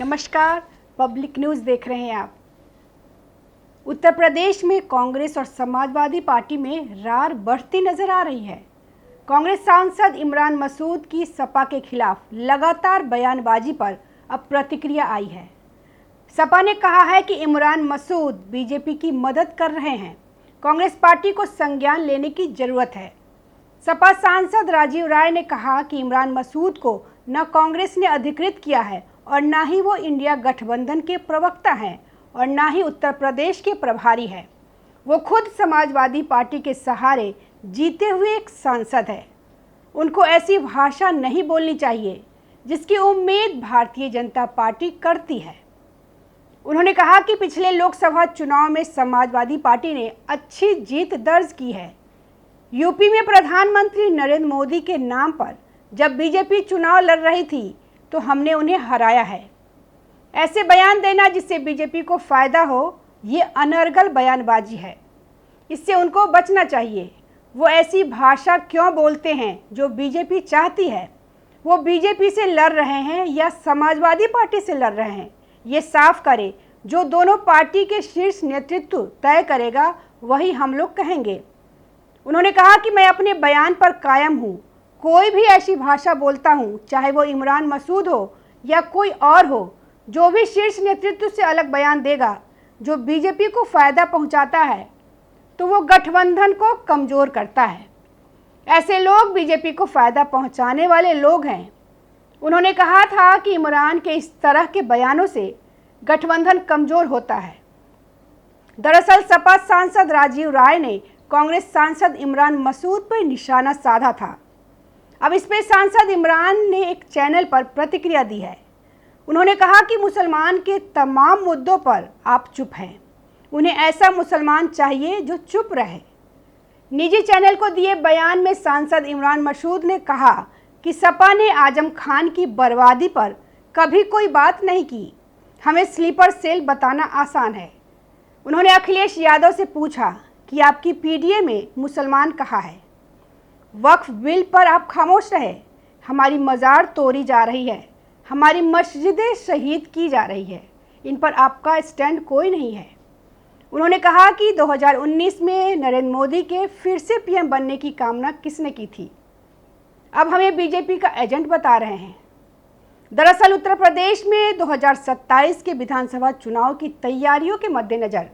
नमस्कार, public news देख रहे हैं आप। उत्तर प्रदेश में कांग्रेस और समाजवादी पार्टी में रार बढ़ती नजर आ रही है। कांग्रेस सांसद इमरान मसूद की सपा के खिलाफ लगातार बयानबाजी पर अब प्रतिक्रिया आई है। सपा ने कहा है कि इमरान मसूद बीजेपी की मदद कर रहे हैं, कांग्रेस पार्टी को संज्ञान लेने की जरूरत है। सपा सांसद राजीव राय ने कहा कि इमरान मसूद को न कांग्रेस ने अधिकृत किया है और ना ही वो इंडिया गठबंधन के प्रवक्ता हैं और ना ही उत्तर प्रदेश के प्रभारी हैं। वो खुद समाजवादी पार्टी के सहारे जीते हुए एक सांसद है। उनको ऐसी भाषा नहीं बोलनी चाहिए जिसकी उम्मीद भारतीय जनता पार्टी करती है। उन्होंने कहा कि पिछले लोकसभा चुनाव में समाजवादी पार्टी ने अच्छी जीत दर्ज की है। यूपी में प्रधानमंत्री नरेंद्र मोदी के नाम पर जब बीजेपी चुनाव लड़ रही थी तो हमने उन्हें हराया है। ऐसे बयान देना जिससे बीजेपी को फायदा हो, ये अनर्गल बयानबाजी है। इससे उनको बचना चाहिए। वो ऐसी भाषा क्यों बोलते हैं जो बीजेपी चाहती है? वो बीजेपी से लड़ रहे हैं या समाजवादी पार्टी से लड़ रहे हैं, ये साफ करे। जो दोनों पार्टी के शीर्ष नेतृत्व तय करेगा वही हम लोग कहेंगे। उन्होंने कहा कि मैं अपने बयान पर कायम हूँ। कोई भी ऐसी भाषा बोलता हूँ, चाहे वो इमरान मसूद हो या कोई और हो, जो भी शीर्ष नेतृत्व से अलग बयान देगा जो बीजेपी को फायदा पहुंचाता है, तो वो गठबंधन को कमजोर करता है। ऐसे लोग बीजेपी को फायदा पहुंचाने वाले लोग हैं। उन्होंने कहा था कि इमरान के इस तरह के बयानों से गठबंधन कमजोर होता है। दरअसल सपा सांसद राजीव राय ने कांग्रेस सांसद इमरान मसूद पर निशाना साधा था। अब इस पे सांसद इमरान ने एक चैनल पर प्रतिक्रिया दी है। उन्होंने कहा कि मुसलमान के तमाम मुद्दों पर आप चुप हैं। उन्हें ऐसा मुसलमान चाहिए जो चुप रहे। निजी चैनल को दिए बयान में सांसद इमरान मसूद ने कहा कि सपा ने आजम खान की बर्बादी पर कभी कोई बात नहीं की। हमें स्लीपर सेल बताना आसान है। उन्होंने अखिलेश यादव से पूछा कि आपकी पीडीए में मुसलमान कहाँ है? वक्फ बिल पर आप खामोश रहे। हमारी मज़ार तोड़ी जा रही है, हमारी मस्जिदें शहीद की जा रही है। इन पर आपका स्टैंड कोई नहीं है। उन्होंने कहा कि 2019 में नरेंद्र मोदी के फिर से पीएम बनने की कामना किसने की थी? अब हमें बीजेपी का एजेंट बता रहे हैं। दरअसल उत्तर प्रदेश में 2027 के विधानसभा चुनाव की तैयारियों के मद्देनज़र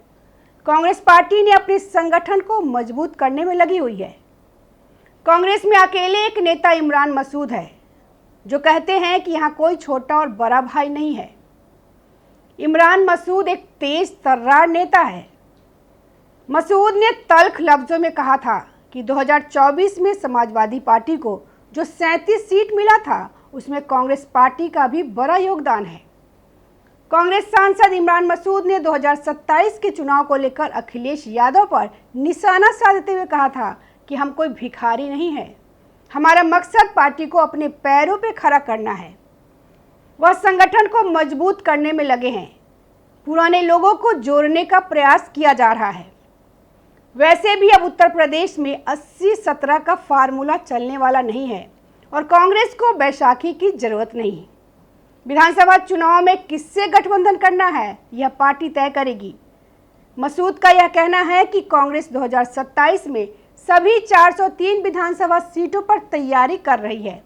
कांग्रेस पार्टी ने अपने संगठन को मजबूत करने में लगी हुई है। कांग्रेस में अकेले एक नेता इमरान मसूद है जो कहते हैं कि यहाँ कोई छोटा और बड़ा भाई नहीं है। इमरान मसूद एक तेज तर्रार नेता है। मसूद ने तल्ख लफ्जों में कहा था कि 2024 में समाजवादी पार्टी को जो 37 सीट मिला था उसमें कांग्रेस पार्टी का भी बड़ा योगदान है। कांग्रेस सांसद इमरान मसूद ने 2027 के चुनाव को लेकर अखिलेश यादव पर निशाना साधते हुए कहा था कि हम कोई भिखारी नहीं है। हमारा मकसद पार्टी को अपने पैरों पे खड़ा करना है। वह संगठन को मजबूत करने में लगे हैं। पुराने लोगों को जोड़ने का प्रयास किया जा रहा है। वैसे भी अब उत्तर प्रदेश में 80-17 का फार्मूला चलने वाला नहीं है और कांग्रेस को बैसाखी की जरूरत नहीं। विधानसभा चुनाव में किससे गठबंधन करना है यह पार्टी तय करेगी। मसूद का यह कहना है कि कांग्रेस 2027 में सभी 403 विधानसभा सीटों पर तैयारी कर रही है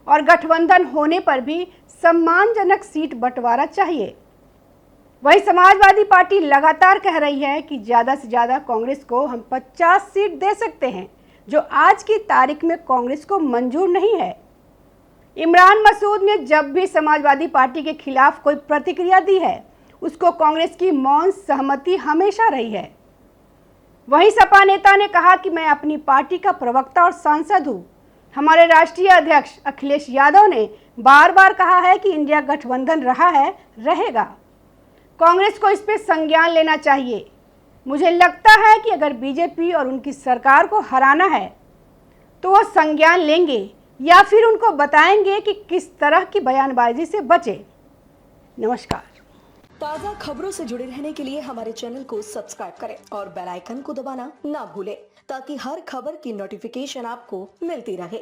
और गठबंधन होने पर भी सम्मानजनक सीट बंटवारा चाहिए। वही समाजवादी पार्टी लगातार कह रही है कि ज़्यादा से ज़्यादा कांग्रेस को हम 50 सीट दे सकते हैं, जो आज की तारीख में कांग्रेस को मंजूर नहीं है। इमरान मसूद ने जब भी समाजवादी पार्टी के खिलाफ कोई प्रतिक्रिया दी है, उसको कांग्रेस की मौन सहमति हमेशा रही है। वहीं सपा नेता ने कहा कि मैं अपनी पार्टी का प्रवक्ता और सांसद हूं। हमारे राष्ट्रीय अध्यक्ष अखिलेश यादव ने बार बार कहा है कि इंडिया गठबंधन रहा है, रहेगा। कांग्रेस को इस पे संज्ञान लेना चाहिए। मुझे लगता है कि अगर बीजेपी और उनकी सरकार को हराना है तो वो संज्ञान लेंगे या फिर उनको बताएंगे कि किस तरह की बयानबाजी से बचे। नमस्कार। ताज़ा खबरों से जुड़े रहने के लिए हमारे चैनल को सब्सक्राइब करें और बेल आइकन को दबाना ना भूलें ताकि हर खबर की नोटिफिकेशन आपको मिलती रहे।